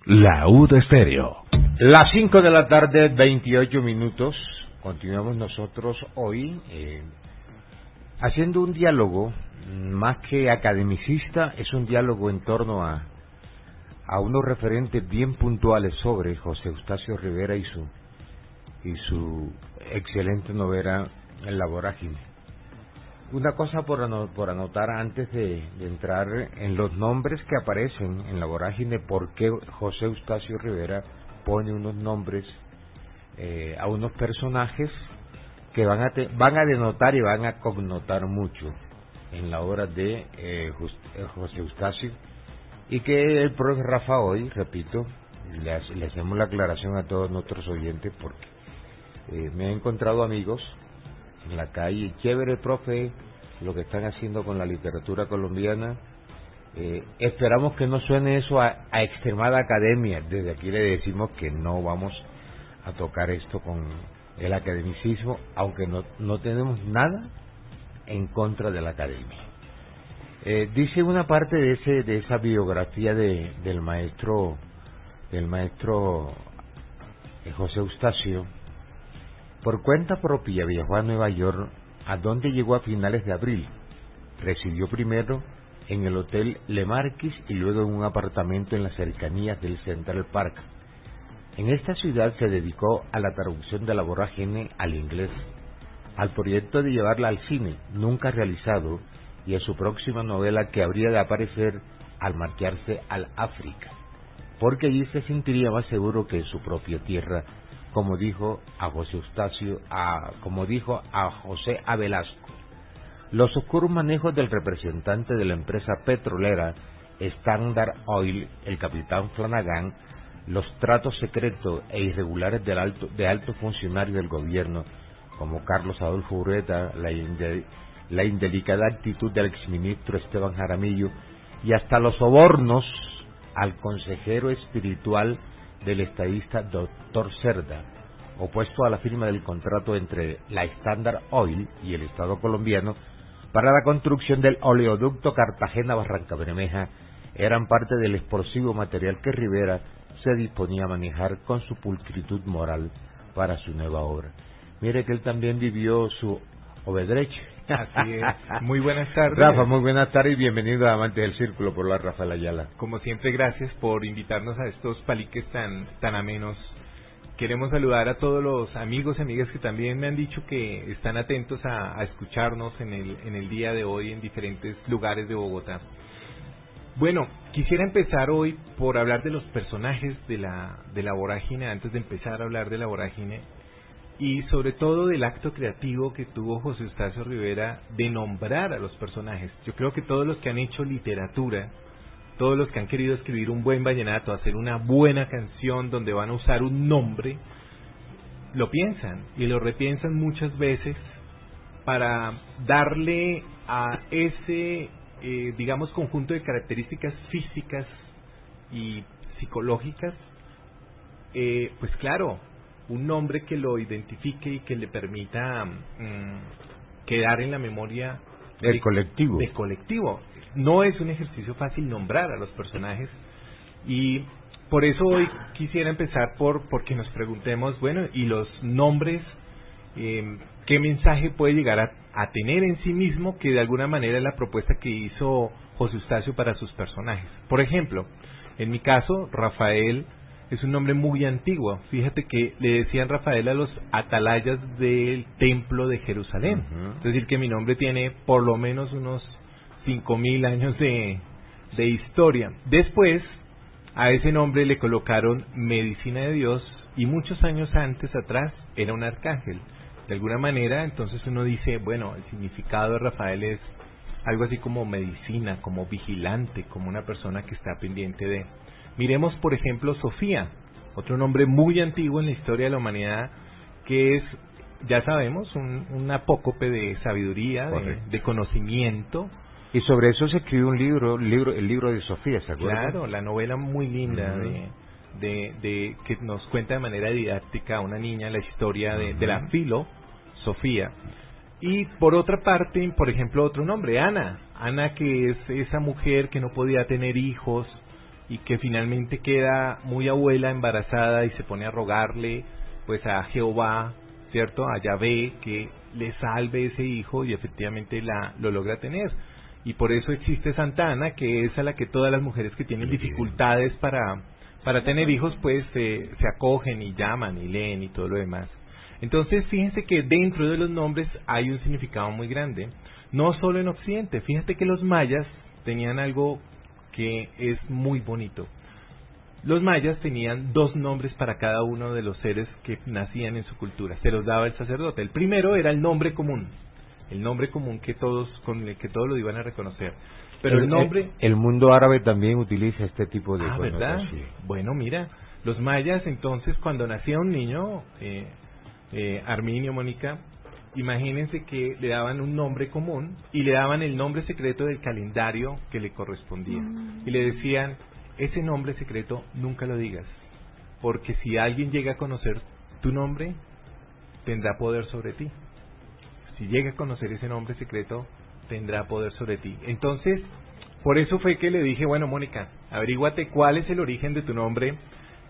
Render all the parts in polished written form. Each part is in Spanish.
La U de Estéreo. Las 5 de la tarde, 28 minutos. Continuamos nosotros hoy haciendo un diálogo, más que academicista, es un diálogo en torno a unos referentes bien puntuales sobre José Eustacio Rivera y su excelente novela En la vorágine. Una cosa por anotar antes de entrar en los nombres que aparecen en la vorágine, por qué José Eustacio Rivera pone unos nombres a unos personajes que van a denotar y van a connotar mucho en la obra de José Eustacio, y que el profe Rafa hoy, repito, le hacemos la aclaración a todos nuestros oyentes, porque me he encontrado amigos en la calle, chévere, profe, lo que están haciendo con la literatura colombiana. Esperamos que no suene eso a extremada academia. Desde aquí le decimos que no vamos a tocar esto con el academicismo, aunque no tenemos nada en contra de la academia. Dice una parte de esa biografía del maestro José Eustacio. Por cuenta propia viajó a Nueva York, a donde llegó a finales de abril. Residió primero en el Hotel Le Marquis y luego en un apartamento en las cercanías del Central Park. En esta ciudad se dedicó a la traducción de La vorágine al inglés, al proyecto de llevarla al cine, nunca realizado, y a su próxima novela que habría de aparecer al marcharse al África, porque allí se sentiría más seguro que en su propia tierra, como dijo a José Eustacio, como dijo a José A. Velasco. Los oscuros manejos del representante de la empresa petrolera Standard Oil, el capitán Flanagan, los tratos secretos e irregulares de altos funcionarios del gobierno, como Carlos Adolfo Ureta, la indelicada actitud del exministro Esteban Jaramillo, y hasta los sobornos al consejero espiritual del estadista Dr. Cerda, opuesto a la firma del contrato entre la Standard Oil y el Estado colombiano para la construcción del oleoducto Cartagena-Barranca Bermeja, eran parte del explosivo material que Rivera se disponía a manejar con su pulcritud moral para su nueva obra. Mire que él también vivió su obedreche. Así es. Muy buenas tardes. Rafa, muy buenas tardes y bienvenido a Amantes del Círculo por la Rafael Ayala. Como siempre, gracias por invitarnos a estos paliques tan amenos. Queremos saludar a todos los amigos y amigas que también me han dicho que están atentos a escucharnos en el día de hoy en diferentes lugares de Bogotá. Bueno, quisiera empezar hoy por hablar de los personajes de la vorágine, antes de empezar a hablar de la vorágine, y sobre todo del acto creativo que tuvo José Eustacio Rivera de nombrar a los personajes. Yo creo que todos los que han hecho literatura, todos los que han querido escribir un buen vallenato, hacer una buena canción donde van a usar un nombre, lo piensan y lo repiensan muchas veces para darle a ese, digamos, conjunto de características físicas y psicológicas, pues claro, un nombre que lo identifique y que le permita quedar en la memoria del colectivo. No es un ejercicio fácil nombrar a los personajes, y por eso hoy quisiera empezar porque nos preguntemos, bueno, y los nombres, ¿qué mensaje puede llegar a tener en sí mismo, que de alguna manera es la propuesta que hizo José Eustacio para sus personajes? Por ejemplo, en mi caso, Rafael es un nombre muy antiguo. Fíjate que le decían Rafael a los atalayas del templo de Jerusalén. Es decir, que mi nombre tiene por lo menos unos 5.000 años de historia. Después, a ese nombre le colocaron Medicina de Dios, y muchos años antes atrás era un arcángel. De alguna manera, entonces uno dice, bueno, el significado de Rafael es algo así como medicina, como vigilante, como una persona que está pendiente de... Miremos, por ejemplo, Sofía, otro nombre muy antiguo en la historia de la humanidad, que es, ya sabemos, un apócope de sabiduría, de conocimiento. Y sobre eso se escribió el libro de Sofía, ¿se acuerdan? Claro, la novela muy linda de que nos cuenta de manera didáctica a una niña la historia de la Sofía. Y por otra parte, por ejemplo, otro nombre, Ana, que es esa mujer que no podía tener hijos, y que finalmente queda muy abuela embarazada y se pone a rogarle pues a Jehová, ¿cierto? A Yahvé, que le salve ese hijo y efectivamente lo logra tener. Y por eso existe Santa Ana, que es a la que todas las mujeres que tienen dificultades para tener hijos pues se acogen y llaman y leen y todo lo demás. Entonces fíjense que dentro de los nombres hay un significado muy grande, no solo en Occidente. Fíjate que los mayas tenían algo que es muy bonito. Los mayas tenían 2 nombres para cada uno de los seres que nacían en su cultura. Se los daba el sacerdote. El primero era el nombre común con el que todos lo iban a reconocer. Pero el nombre... El mundo árabe también utiliza este tipo de ¿verdad? Bueno, mira, los mayas entonces cuando nacía un niño, Arminio, Mónica, imagínense que le daban un nombre común y le daban el nombre secreto del calendario que le correspondía. Y le decían, ese nombre secreto nunca lo digas, porque si alguien llega a conocer tu nombre, tendrá poder sobre ti. Si llega a conocer ese nombre secreto, tendrá poder sobre ti. Entonces, por eso fue que le dije, bueno, Mónica, averíguate cuál es el origen de tu nombre,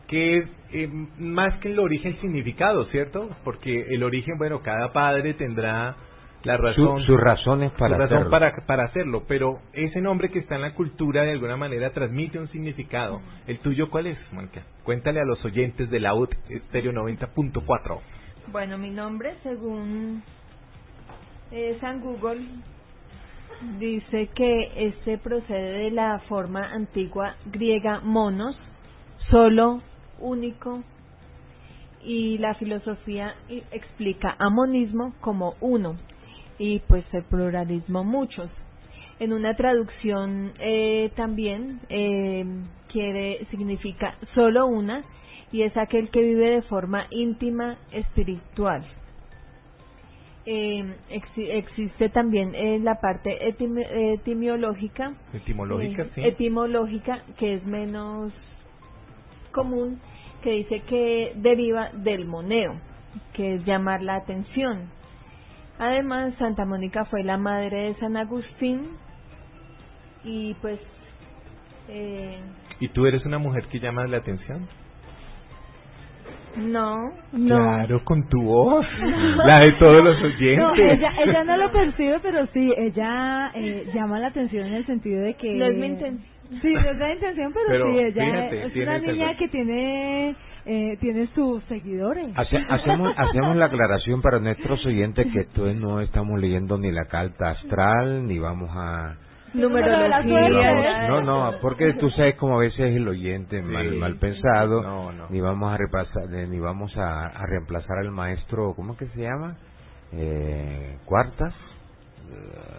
que es más que el origen, significado, ¿cierto? Porque el origen, bueno, cada padre tendrá la razón, sus razones para hacerlo, pero ese nombre que está en la cultura de alguna manera transmite un significado. ¿El tuyo cuál es, Mónica? Cuéntale a los oyentes de la UT Estéreo 90.4. Bueno, mi nombre, según San Google, dice que este procede de la forma antigua griega monos, solo, único, y la filosofía explica a monismo como uno y pues el pluralismo muchos. En una traducción también significa solo una, y es aquel que vive de forma íntima espiritual. Existe también la parte etimológica, que es menos común, que dice que deriva del moneo, que es llamar la atención. Además, Santa Mónica fue la madre de San Agustín y pues... ¿Y tú eres una mujer que llama la atención? No. Claro, con tu voz, la de todos los oyentes. No, ella no lo percibe, pero sí, ella llama la atención en el sentido de que... No es mi intención. Sí, no es la intención, pero sí, ella fíjate, es una niña que tiene sus seguidores. Hacemos la aclaración para nuestros oyentes que esto no estamos leyendo ni la carta astral, ni vamos a... numerología. No, porque tú sabes como a veces el oyente mal pensado, no. ni vamos a repasar, ni vamos a reemplazar al maestro, ¿cómo que se llama? Cuartas.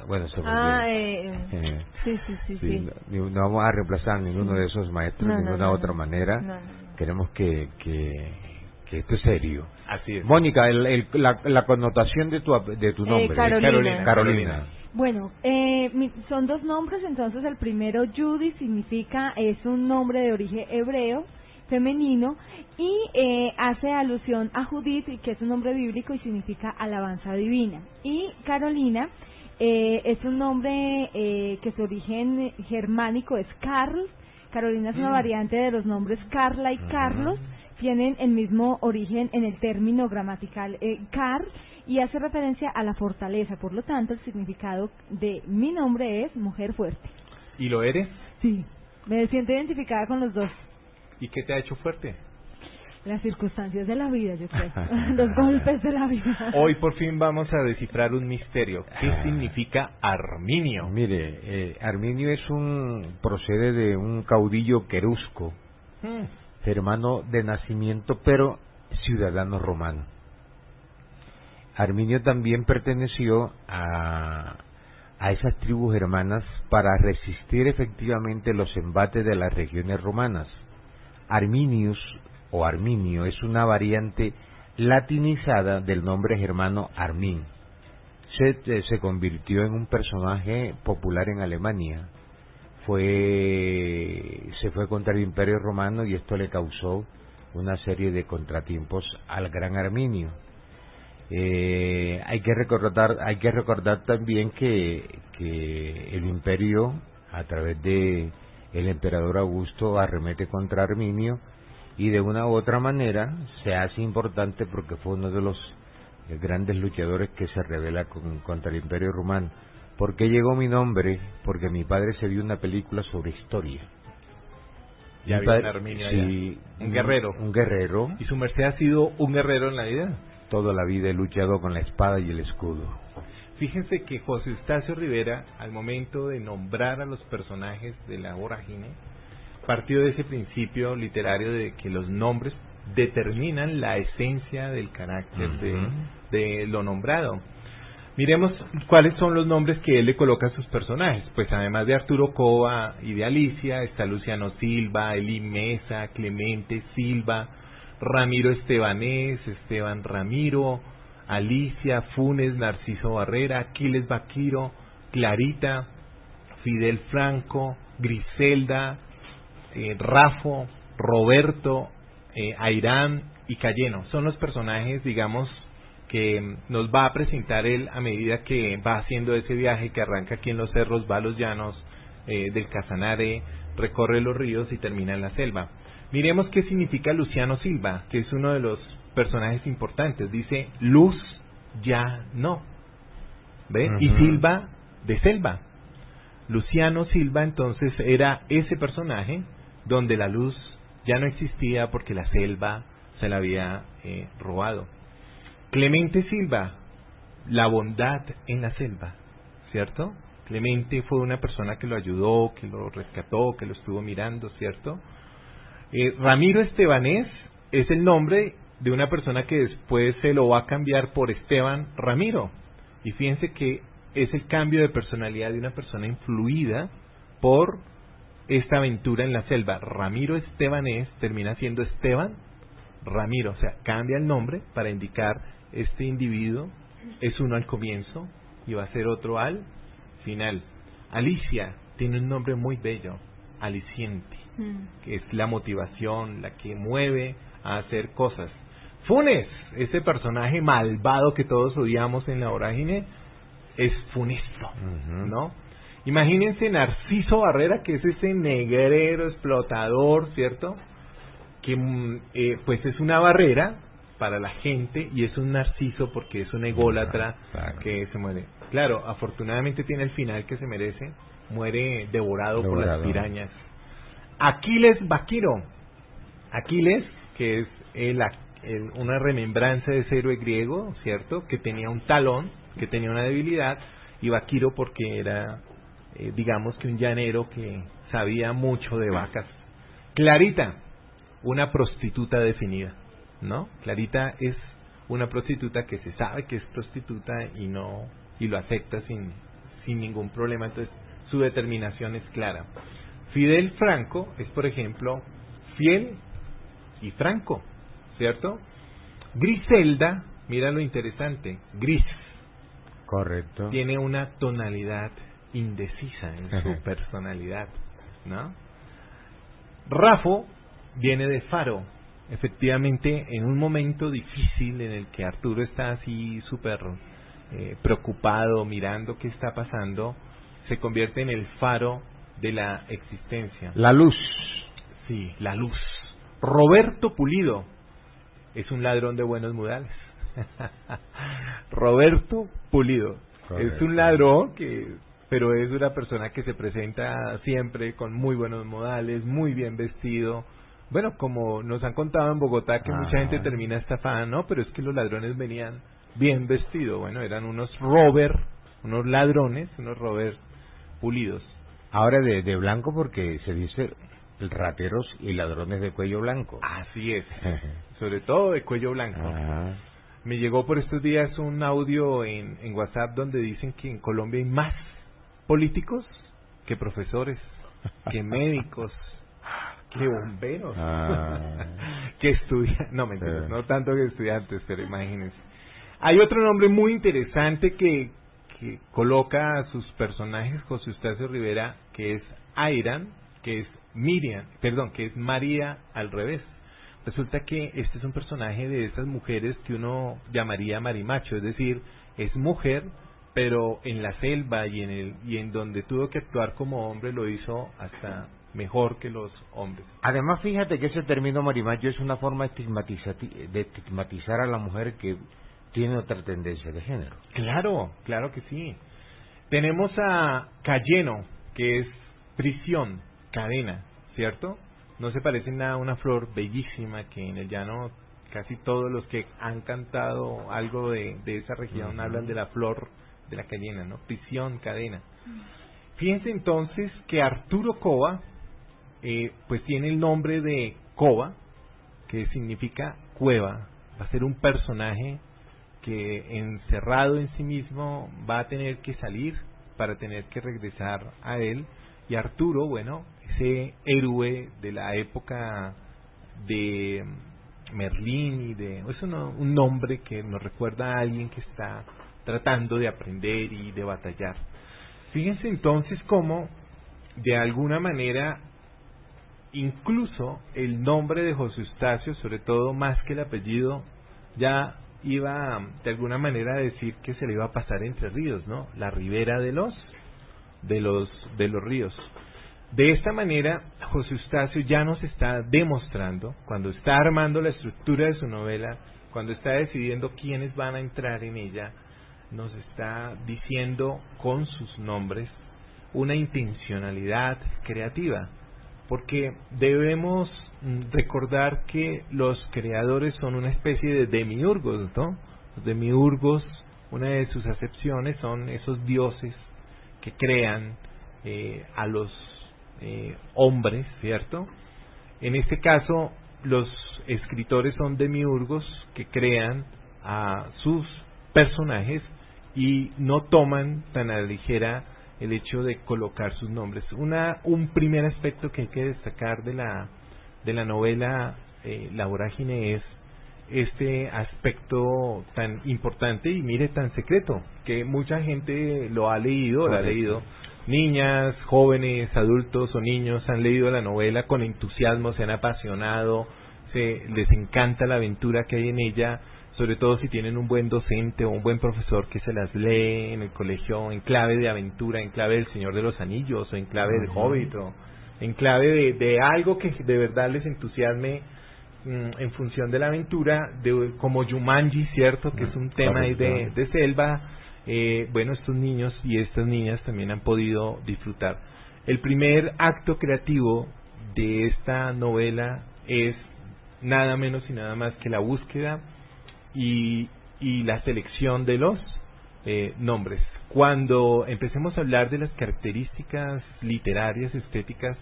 Bueno, sí. No vamos a reemplazar a ninguno de esos maestros de ninguna otra manera. No. Queremos que esto es serio. Así es. Mónica, la connotación de tu nombre. Carolina. Bueno, son 2 nombres, entonces el primero, Judy, es un nombre de origen hebreo, femenino, y hace alusión a Judith, que es un nombre bíblico y significa alabanza divina. Y Carolina es un nombre que su origen germánico es Karl. Carolina es una variante de los nombres Carla y Carlos, tienen el mismo origen en el término gramatical Car, y hace referencia a la fortaleza. Por lo tanto, el significado de mi nombre es mujer fuerte. ¿Y lo eres? Sí, me siento identificada con los 2. ¿Y qué te ha hecho fuerte? Las circunstancias de la vida, yo creo. Los golpes de la vida. Hoy por fin vamos a descifrar un misterio. ¿Qué significa Arminio? Mire, Arminio procede de un caudillo querusco, germano de nacimiento, pero ciudadano romano. Arminio también perteneció a esas tribus germanas para resistir efectivamente los embates de las regiones romanas. Arminius o Arminio es una variante latinizada del nombre germano Armin. Se convirtió en un personaje popular en Alemania. Se fue contra el Imperio Romano y esto le causó una serie de contratiempos al gran Arminio. Hay que recordar también que el Imperio, a través de el emperador Augusto arremete contra Arminio y de una u otra manera se hace importante porque fue uno de los grandes luchadores que se rebela contra el Imperio Romano. ¿Por qué llegó mi nombre? Porque mi padre se vio una película sobre historia. Ya mi vio padre, Arminio sí, un guerrero. Un guerrero. ¿Y su merced ha sido un guerrero en la vida? Toda la vida he luchado con la espada y el escudo. Fíjense que José Eustacio Rivera, al momento de nombrar a los personajes de la vorágine, partió de ese principio literario de que los nombres determinan la esencia del carácter de lo nombrado. Miremos cuáles son los nombres que él le coloca a sus personajes. Pues además de Arturo Cova y de Alicia, está Luciano Silva, Elí Mesa, Clemente Silva, Ramiro Estebanés, Esteban Ramiro, Alicia, Funes, Narciso Barrera, Aquiles Baquiro, Clarita, Fidel Franco, Griselda, Rafo, Roberto, Airán y Cayeno. Son los personajes, digamos, que nos va a presentar él a medida que va haciendo ese viaje que arranca aquí en los cerros, va a los llanos del Casanare, recorre los ríos y termina en la selva. Miremos qué significa Luciano Silva, que es uno de los personajes importantes. Dice luz ya no, ¿ve? Y Silva de selva. Luciano Silva entonces era ese personaje donde la luz ya no existía porque la selva se la había robado. Clemente Silva, la bondad en la selva, ¿cierto? Clemente fue una persona que lo ayudó, que lo rescató, que lo estuvo mirando, ¿cierto? Ramiro Estebanés es el nombre de una persona que después se lo va a cambiar por Esteban Ramiro. Y fíjense que es el cambio de personalidad de una persona influida por esta aventura en la selva. Ramiro Estebanés termina siendo Esteban Ramiro, o sea, cambia el nombre para indicar este individuo es uno al comienzo y va a ser otro al final. Alicia tiene un nombre muy bello, aliciente, que es la motivación, la que mueve a hacer cosas. Funes, ese personaje malvado que todos odiamos en la vorágine, es funesto, ¿no? Imagínense Narciso Barrera, que es ese negrero explotador, ¿cierto? Que pues es una barrera para la gente y es un narciso porque es un ególatra que se muere. Claro, afortunadamente tiene el final que se merece, muere devorado por las pirañas. Aquiles Baquiro, Aquiles, que es una remembranza de ese héroe griego, ¿cierto? Que tenía un talón, que tenía una debilidad, y Baquiro porque era, digamos que un llanero que sabía mucho de vacas. Clarita, una prostituta definida, ¿no? Clarita es una prostituta que se sabe que es prostituta y lo acepta sin ningún problema, entonces su determinación es clara. Fidel Franco es, por ejemplo, fiel y franco, ¿cierto? Griselda, mira lo interesante, gris. Correcto. Tiene una tonalidad indecisa en su personalidad, ¿no? Rafo viene de faro. Efectivamente, en un momento difícil en el que Arturo está así súper preocupado, mirando qué está pasando, se convierte en el faro de la existencia. La luz. Sí, la luz. Roberto Pulido es un ladrón de buenos modales. Roberto Pulido. Correcto. Es un ladrón pero es una persona que se presenta siempre con muy buenos modales, muy bien vestido. Bueno, como nos han contado en Bogotá que mucha gente termina estafada, no, pero es que los ladrones venían bien vestidos. Bueno, eran unos ladrones, unos robber pulidos. Ahora de blanco porque se dice rateros y ladrones de cuello blanco. Así es, sobre todo de cuello blanco. Me llegó por estos días un audio en WhatsApp donde dicen que en Colombia hay más políticos que profesores, que médicos, que bomberos, que estudiantes, no mentiras, no tanto que estudiantes, pero imagínense. Hay otro nombre muy interesante que coloca a sus personajes José Eustacio Rivera, que es Airán, que es que es María al revés. Resulta que este es un personaje de esas mujeres que uno llamaría marimacho, es decir, es mujer, pero en la selva y en donde tuvo que actuar como hombre lo hizo hasta mejor que los hombres. Además, fíjate que ese término marimacho es una forma de estigmatizar a la mujer que tiene otra tendencia de género. Claro, claro que sí. Tenemos a cayeno, que es prisión, cadena, ¿cierto? No se parece en nada a una flor bellísima que en el llano casi todos los que han cantado algo de esa región hablan de la flor de la cayena, ¿no? Prisión, cadena. Fíjense entonces que Arturo Cova, pues tiene el nombre de Cova, que significa cueva. Va a ser un personaje que encerrado en sí mismo va a tener que salir para tener que regresar a él. Y Arturo, bueno, ese héroe de la época de Merlín es un nombre que nos recuerda a alguien que está tratando de aprender y de batallar. Fíjense entonces cómo, de alguna manera, incluso el nombre de José Eustacio, sobre todo más que el apellido, ya iba de alguna manera a decir que se le iba a pasar entre ríos, ¿no? La ribera de los ríos. De esta manera, José Eustacio ya nos está demostrando, cuando está armando la estructura de su novela, cuando está decidiendo quiénes van a entrar en ella, nos está diciendo con sus nombres una intencionalidad creativa, porque debemos recordar que los creadores son una especie de demiurgos, ¿no? Los demiurgos, una de sus acepciones son esos dioses que crean a los hombres, ¿cierto? En este caso, los escritores son demiurgos que crean a sus personajes y no toman tan a la ligera el hecho de colocar sus nombres. Un primer aspecto que hay que destacar de la novela La Vorágine es este aspecto tan importante y mire tan secreto, que mucha gente lo ha leído, la ha leído. Niñas, jóvenes, adultos o niños han leído la novela con entusiasmo, se han apasionado, les encanta la aventura que hay en ella, sobre todo si tienen un buen docente o un buen profesor que se las lee en el colegio en clave de aventura, en clave del Señor de los Anillos o en clave del Hobbit o en clave de algo que de verdad les entusiasme en función de la aventura, como Jumanji, ¿cierto? Que es un tema ahí de selva. Bueno, estos niños y estas niñas también han podido disfrutar. El primer acto creativo de esta novela es nada menos y nada más que la búsqueda y la selección de los nombres. Cuando empecemos a hablar de las características literarias, estéticas,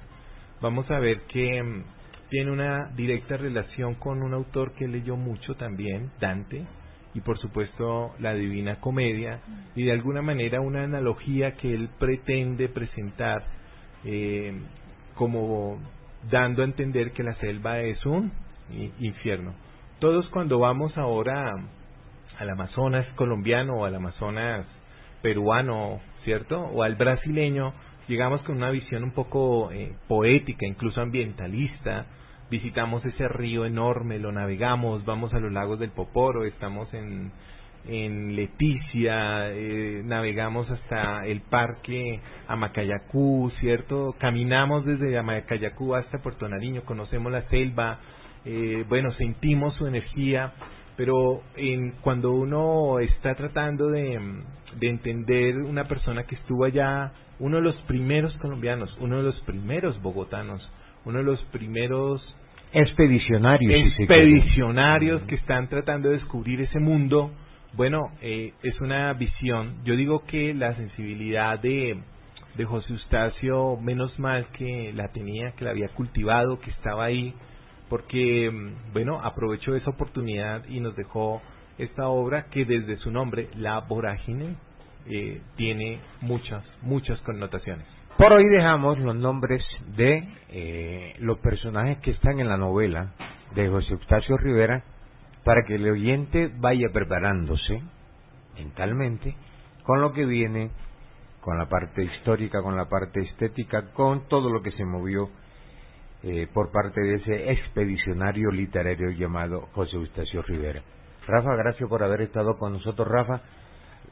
vamos a ver que tiene una directa relación con un autor que leyó mucho también, Dante, y por supuesto la Divina Comedia, y de alguna manera una analogía que él pretende presentar como dando a entender que la selva es un infierno. Todos cuando vamos ahora al Amazonas colombiano o al Amazonas peruano, ¿cierto? O al brasileño, llegamos con una visión un poco poética, incluso ambientalista. Visitamos ese río enorme, lo navegamos, vamos a los lagos del Poporo, estamos en Leticia, navegamos hasta el parque Amacayacú, ¿cierto? Caminamos desde Amacayacú hasta Puerto Nariño, conocemos la selva, bueno, sentimos su energía, pero cuando uno está tratando de entender una persona que estuvo allá, uno de los primeros colombianos, uno de los primeros bogotanos, uno de los primeros expedicionarios que están tratando de descubrir ese mundo, bueno, es una visión. Yo digo que la sensibilidad de José Eustacio, menos mal que la tenía, que la había cultivado, que estaba ahí, porque, bueno, aprovechó esa oportunidad y nos dejó esta obra que desde su nombre, La Vorágine, tiene muchas connotaciones. Por hoy dejamos los nombres de los personajes que están en la novela de José Eustacio Rivera para que el oyente vaya preparándose mentalmente con lo que viene, con la parte histórica, con la parte estética, con todo lo que se movió por parte de ese expedicionario literario llamado José Eustacio Rivera. Rafa, gracias por haber estado con nosotros, Rafa.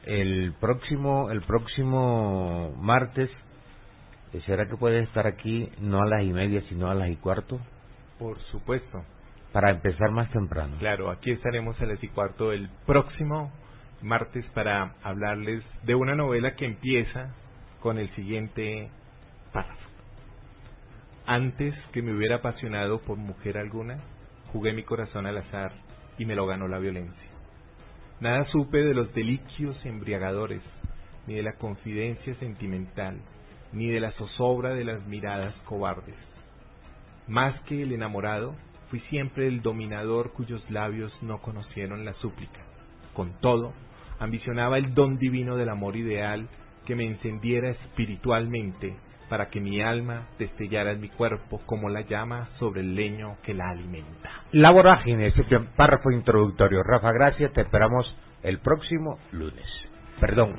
El próximo martes ¿Será que puedes estar aquí no a las 1:30, sino a las 1:15? Por supuesto. Para empezar más temprano. Claro, aquí estaremos a las 1:15 el próximo martes para hablarles de una novela que empieza con el siguiente párrafo. Antes que me hubiera apasionado por mujer alguna, jugué mi corazón al azar y me lo ganó la violencia. Nada supe de los delicios embriagadores, ni de la confidencia sentimental, ni de la zozobra de las miradas cobardes. Más que el enamorado, fui siempre el dominador cuyos labios no conocieron la súplica. Con todo, ambicionaba el don divino del amor ideal que me encendiera espiritualmente para que mi alma destellara en mi cuerpo como la llama sobre el leño que la alimenta. La vorágine, ese párrafo introductorio. Rafa, gracias, te esperamos el próximo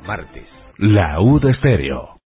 martes. La U de Estéreo.